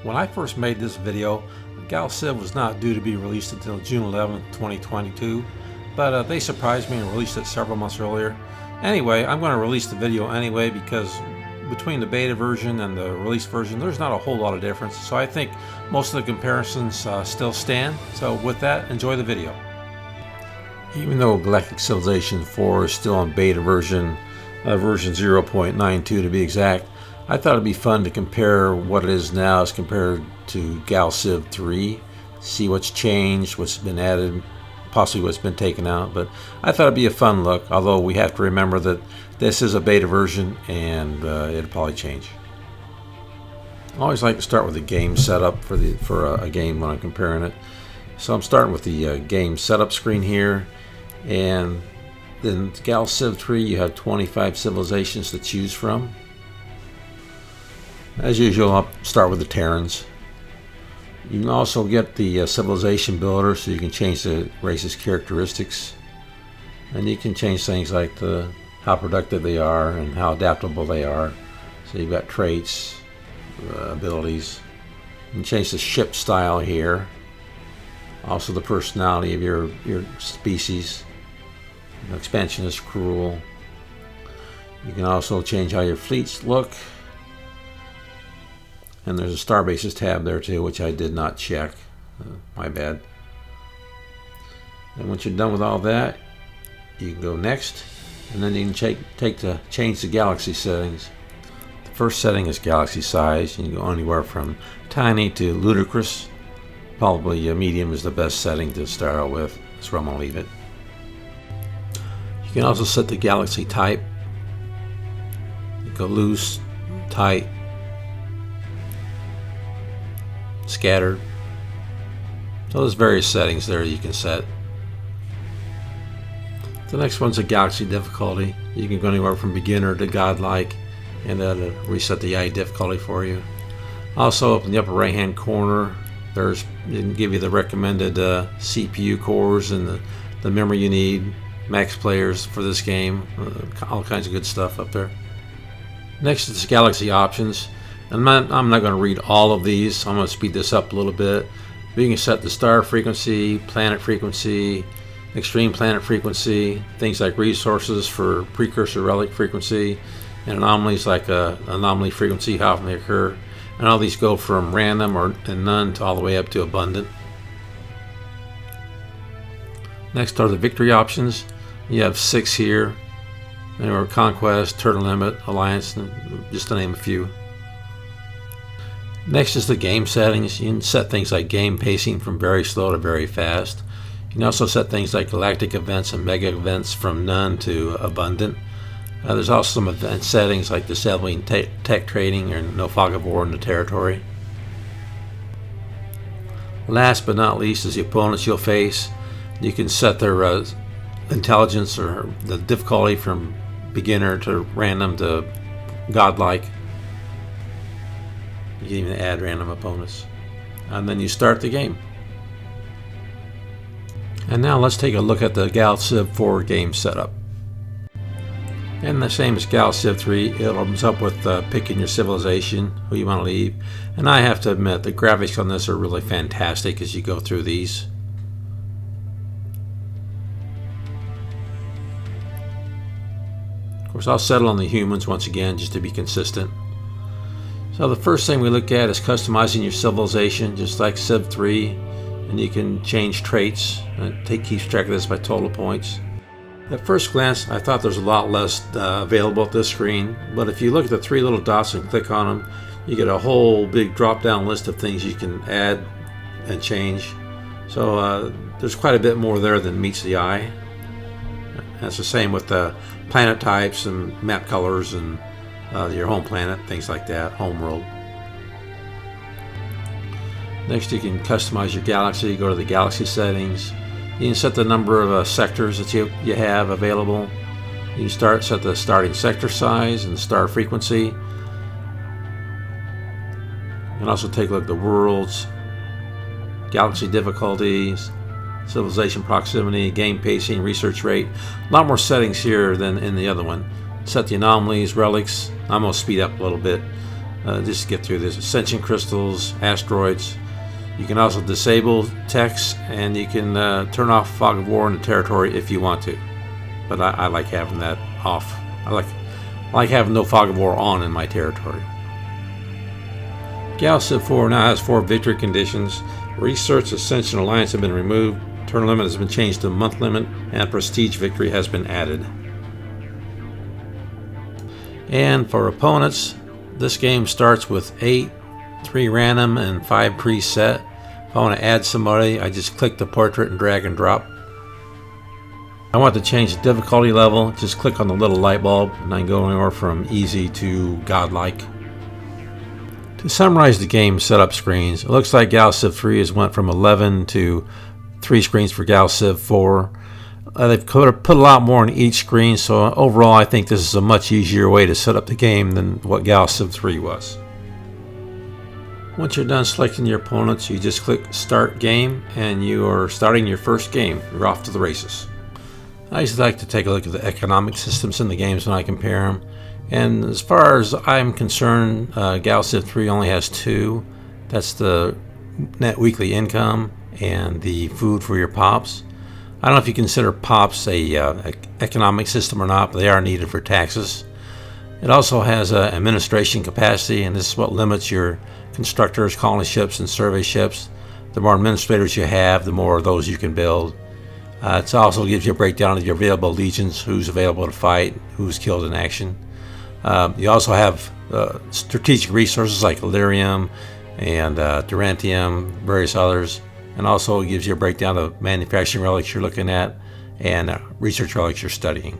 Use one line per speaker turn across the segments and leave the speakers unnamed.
When I first made this video, Gal Civ was not due to be released until June 11, 2022, but they surprised me and released it several months earlier. Anyway, I'm going to release the video anyway because between the beta version and the release version, there's not a whole lot of difference. So I think most of the comparisons still stand. So with that, enjoy the video. Even though Galactic Civilization 4 is still on beta version 0.92 to be exact, I thought it'd be fun to compare what it is now as compared to Gal Civ 3, see what's changed, what's been added, possibly what's been taken out. But I thought it'd be a fun look, although we have to remember that this is a beta version and it'll probably change. I always like to start with the game setup for a game when I'm comparing it. So I'm starting with the game setup screen here, and then Gal Civ 3 you have 25 civilizations to choose from. As usual, I'll start with the Terrans. You can also get the civilization builder, so you can change the race's characteristics, and you can change things like how productive they are and how adaptable they are. So you've got traits, abilities. You can change the ship style here, also the personality of your species. Expansionist, cruel. You can also change how your fleets look. And there's a Star Bases tab there too, which I did not check. My bad. And once you're done with all that, you can go next, and then you can change the galaxy settings. The first setting is galaxy size. You can go anywhere from tiny to ludicrous. Probably medium is the best setting to start out with. That's where I'm going to leave it. You can also set the galaxy type. You go loose, tight, scattered. So there's various settings there you can set. The next one's a galaxy difficulty. You can go anywhere from beginner to godlike, and that'll reset the AI difficulty for you. Also, up in the upper right hand corner, it can give you the recommended CPU cores and the memory you need, max players for this game, all kinds of good stuff up there. Next is galaxy options. And I'm not going to read all of these. I'm going to speed this up a little bit. But you can set the star frequency, planet frequency, extreme planet frequency, things like resources for precursor relic frequency, and anomalies like anomaly frequency, how often they occur. And all these go from random and none to all the way up to abundant. Next are the victory options. You have 6 here. They are Conquest, Turtle Limit, Alliance, just to name a few. Next is the game settings. You can set things like game pacing from very slow to very fast. You can also set things like galactic events and mega events from none to abundant. There's also some event settings like disabling tech trading or no fog of war in the territory. Last but not least is the opponents you'll face. You can set their intelligence or the difficulty from beginner to random to godlike. You can even add random opponents. And then you start the game. And now let's take a look at the Gal Civ 4 game setup. And the same as Gal Civ 3, it opens up with picking your civilization, who you want to leave. And I have to admit, the graphics on this are really fantastic as you go through these. Of course, I'll settle on the humans once again, just to be consistent. So the first thing we look at is customizing your civilization, just like Civ 3, and you can change traits. It keeps track of this by total points. At first glance, I thought there's a lot less available at this screen, but if you look at the 3 little dots and click on them, you get a whole big drop-down list of things you can add and change. So there's quite a bit more there than meets the eye. That's the same with the planet types and map colors and your home planet, things like that, home world. Next, you can customize your galaxy. Go to the galaxy settings. You can set the number of sectors that you have available. You can set the starting sector size and the star frequency. You can also take a look at the worlds, galaxy difficulties, civilization proximity, game pacing, research rate. A lot more settings here than in the other one. Set the anomalies, relics. I'm going to speed up a little bit. just to get through this. Ascension crystals, asteroids. You can also disable text, and you can turn off fog of war in the territory if you want to. But I like having that off. I like having no fog of war on in my territory. Gal Civ IV now has 4 victory conditions. Research, Ascension, Alliance have been removed. Turn limit has been changed to month limit, and prestige victory has been added. And for opponents, this game starts with 8, 3 random, and 5 preset. If I want to add somebody, I just click the portrait and drag and drop. I want to change the difficulty level, just click on the little light bulb, and I can go anywhere from easy to godlike. To summarize the game setup screens, it looks like Gal Civ 3 has went from 11 to 3 screens for Gal Civ 4. They've put a lot more on each screen, so overall I think this is a much easier way to set up the game than what Gal Civ 3 was. Once you're done selecting your opponents, you just click Start Game, and you are starting your first game. You're off to the races. I usually like to take a look at the economic systems in the games when I compare them. And as far as I'm concerned, Gal Civ 3 only has 2. That's the net weekly income and the food for your pops. I don't know if you consider pops a economic system or not, but they are needed for taxes. It also has administration capacity, and this is what limits your constructors, colony ships, and survey ships. The more administrators you have, the more of those you can build. It also gives you a breakdown of your available legions, who's available to fight, who's killed in action. You also have strategic resources like Illyrium and Durantium, various others, and also gives you a breakdown of manufacturing relics you're looking at and research relics you're studying.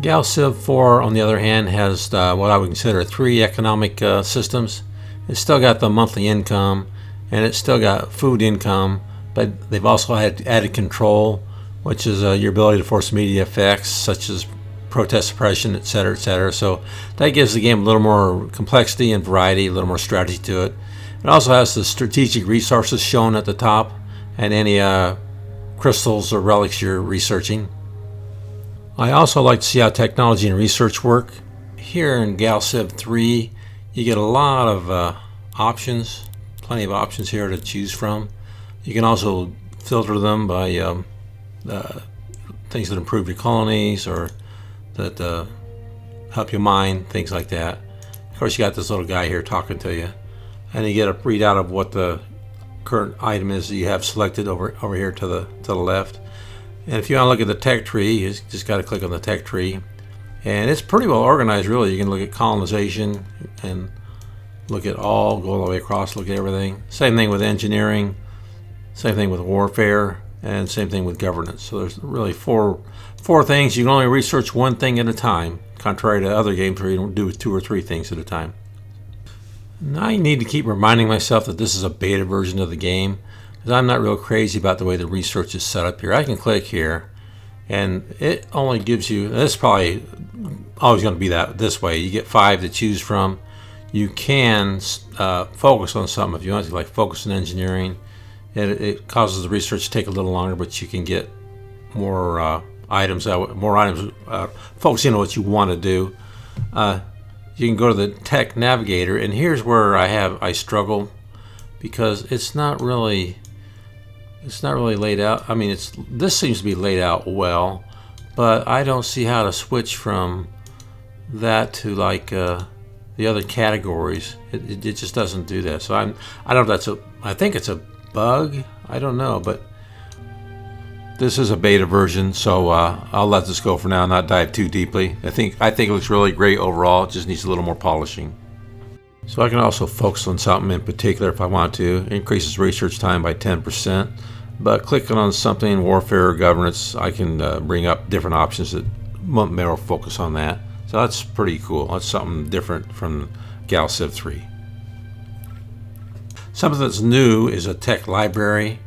Gal Civ 4, on the other hand, has what I would consider 3 economic systems. It's still got the monthly income, and it's still got food income, but they've also added control, which is your ability to force media effects such as protest suppression, etc., etc. So that gives the game a little more complexity and variety, a little more strategy to it. It also has the strategic resources shown at the top and any crystals or relics you're researching. I also like to see how technology and research work. Here in Gal Civ 3, you get a lot of options, plenty of options here to choose from. You can also filter them by things that improve your colonies or that help you mine, things like that. Of course, you got this little guy here talking to you, and you get a readout of what the current item is that you have selected over here to the left. And if you want to look at the tech tree, you just got to click on the tech tree, and it's pretty well organized, really. You can look at colonization and look at go all the way across, look at everything. Same thing with engineering, same thing with warfare, and same thing with governance. So there's really four things. You can only research one thing at a time, contrary to other games where you don't do 2 or 3 things at a time. Now I need to keep reminding myself that this is a beta version of the game, because I'm not real crazy about the way the research is set up here. I can click here, and it only gives you, this is probably always going to be this way. You get 5 to choose from. You can focus on something if you want to, like focus on engineering. It causes the research to take a little longer, but you can get more items, focusing on what you want to do. You can go to the tech navigator, and here's where I struggle, because it's not really laid out. I mean, this seems to be laid out well, but I don't see how to switch from that to like the other categories. It just doesn't do that. So I don't know if that's I think it's a bug. I don't know, but this is a beta version, so I'll let this go for now and not dive too deeply. I think it looks really great overall. It just needs a little more polishing. So I can also focus on something in particular if I want to. It increases research time by 10%. But clicking on something, warfare or governance, I can bring up different options that more focus on that. So that's pretty cool. That's something different from Gal Civ 3. Something that's new is a tech library.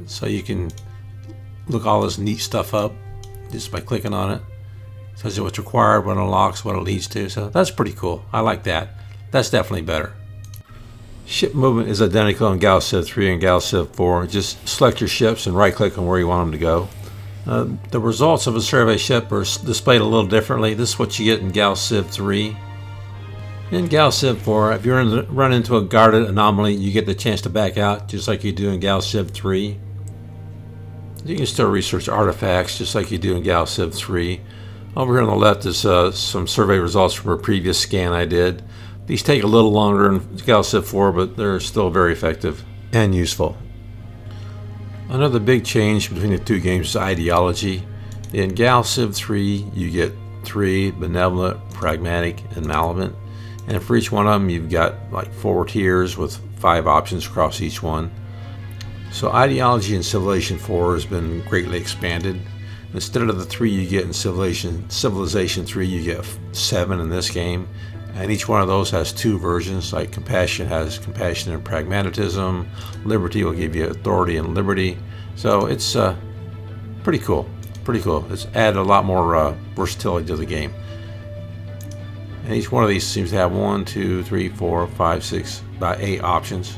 So you can look all this neat stuff up just by clicking on it. It tells you what's required, what it unlocks, what it leads to. So that's pretty cool. I like that. That's definitely better. Ship movement is identical in Gal Civ 3 and Gal Civ 4. Just select your ships and right click on where you want them to go. The results of a survey ship are displayed a little differently. This is what you get in Gal Civ III. In Gal Civ IV, if you run into a guarded anomaly, you get the chance to back out, just like you do in Gal Civ III. You can still research artifacts, just like you do in Gal Civ III. Over here on the left is some survey results from a previous scan I did. These take a little longer in Gal Civ IV, but they're still very effective and useful. Another big change between the two games is ideology. In Gal Civ III, you get 3: benevolent, pragmatic, and malevolent. And for each one of them, you've got like 4 tiers with 5 options across each one. So ideology in Civilization 4 has been greatly expanded. Instead of the 3 you get in Civilization 3, you get 7 in this game. And each one of those has 2 versions, like compassion has compassion and pragmatism. Liberty will give you authority and liberty. So it's pretty cool. Pretty cool. It's added a lot more versatility to the game. And each one of these seems to have 1, 2, 3, 4, 5, 6, about 8 options.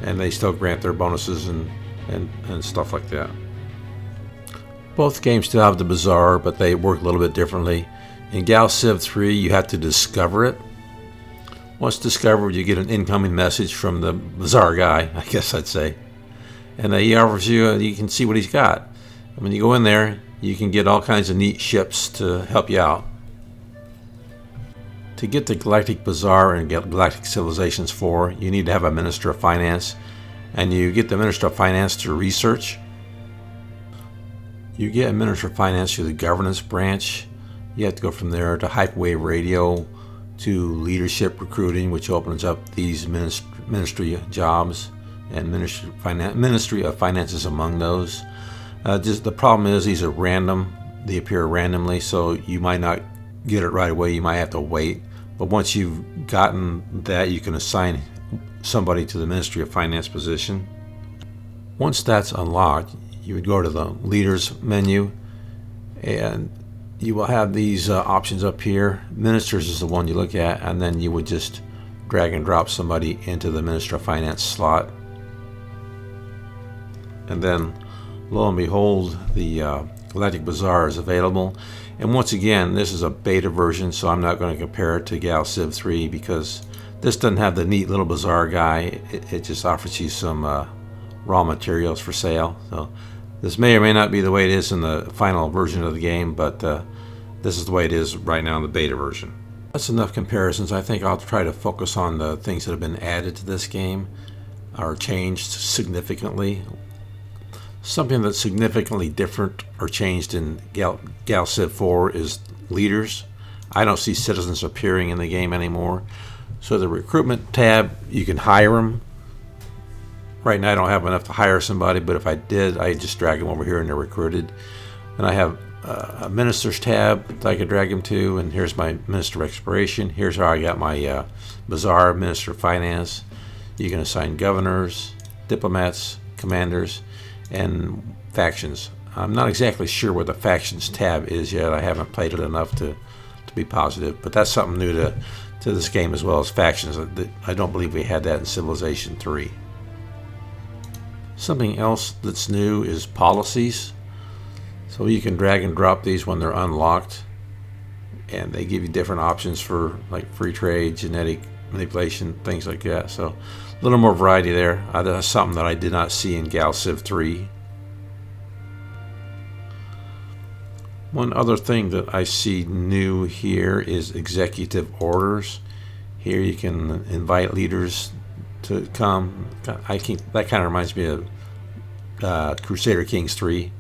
And they still grant their bonuses and stuff like that. Both games still have the bazaar, but they work a little bit differently. In Gal Civ 3, you have to discover it. Once discovered, you get an incoming message from the bazaar guy, I guess I'd say. And he offers you, you can see what he's got. And when you go in there, you can get all kinds of neat ships to help you out. To get the Galactic Bazaar in Galactic Civilizations 4, you need to have a Minister of Finance. And you get the Minister of Finance through research. You get a Minister of Finance through the Governance branch. You have to go from there to Hyperwave Radio, to Leadership Recruiting, which opens up these ministry jobs, and Ministry of Finance is among those. Just the problem is these are random. They appear randomly, so you might not get it right away. You might have to wait. But once you've gotten that, you can assign somebody to the Ministry of Finance position. Once that's unlocked, you would go to the Leaders menu, and you will have these options up here. Ministers is the one you look at, and then you would just drag and drop somebody into the Minister of Finance slot. And then, lo and behold, the Galactic Bazaar is available. And once again, this is a beta version, so I'm not going to compare it to Gal Civ 3 because this doesn't have the neat little bazaar guy. It just offers you some raw materials for sale. So this may or may not be the way it is in the final version of the game, but this is the way it is right now in the beta version. That's enough comparisons. I think I'll try to focus on the things that have been added to this game or changed significantly. Something that's significantly different or changed in Gal Civ 4 is leaders. I don't see citizens appearing in the game anymore. So the recruitment tab, you can hire them. Right now I don't have enough to hire somebody, but if I did, I just drag them over here and they're recruited. And I have a ministers tab that I could drag them to, and here's my Minister of Exploration. Here's how I got my Bazaar, Minister of Finance. You can assign governors, diplomats, commanders, and factions. I'm not exactly sure where the factions tab is yet. I haven't played it enough to be positive, but that's something new to this game as well as factions. I don't believe we had that in Civilization 3. Something else that's new is policies. So you can drag and drop these when they're unlocked, and they give you different options for like free trade, genetic manipulation, things like that. So a little more variety there. That's something that I did not see in Gal Civ 3. One other thing that I see new here is executive orders. Here you can invite leaders to come. That kind of reminds me of Crusader Kings 3.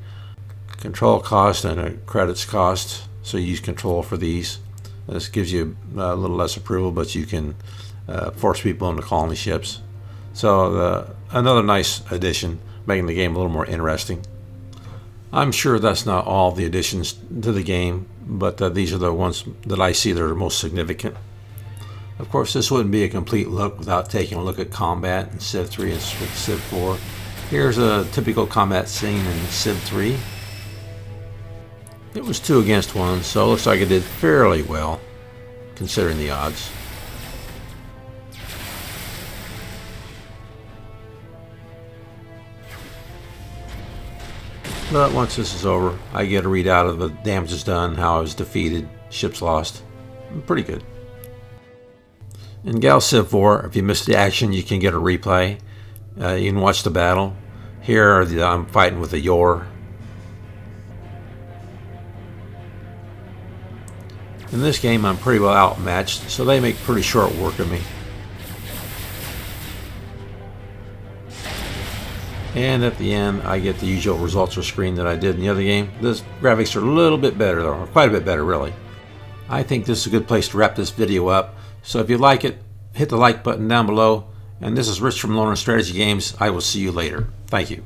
Control cost and a credits cost. So you use control for these. This gives you a little less approval, but you can force people into colony ships. So another nice addition, making the game a little more interesting. I'm sure that's not all the additions to the game, but these are the ones that I see that are most significant. Of course, this wouldn't be a complete look without taking a look at combat in Civ 3 and Civ 4. Here's a typical combat scene in Civ 3. It was 2 against 1, so it looks like it did fairly well, considering the odds. But once this is over, I get a readout of the damages done, how I was defeated, ships lost. Pretty good. In Gal Civ IV, if you missed the action, you can get a replay. You can watch the battle. Here I'm fighting with a Yor. In this game, I'm pretty well outmatched, so they make pretty short work of me. And at the end, I get the usual results screen that I did in the other game. The graphics are a little bit better, though, or quite a bit better, really. I think this is a good place to wrap this video up. So if you like it, hit the like button down below. And this is Rich from Loner Strategy Games. I will see you later. Thank you.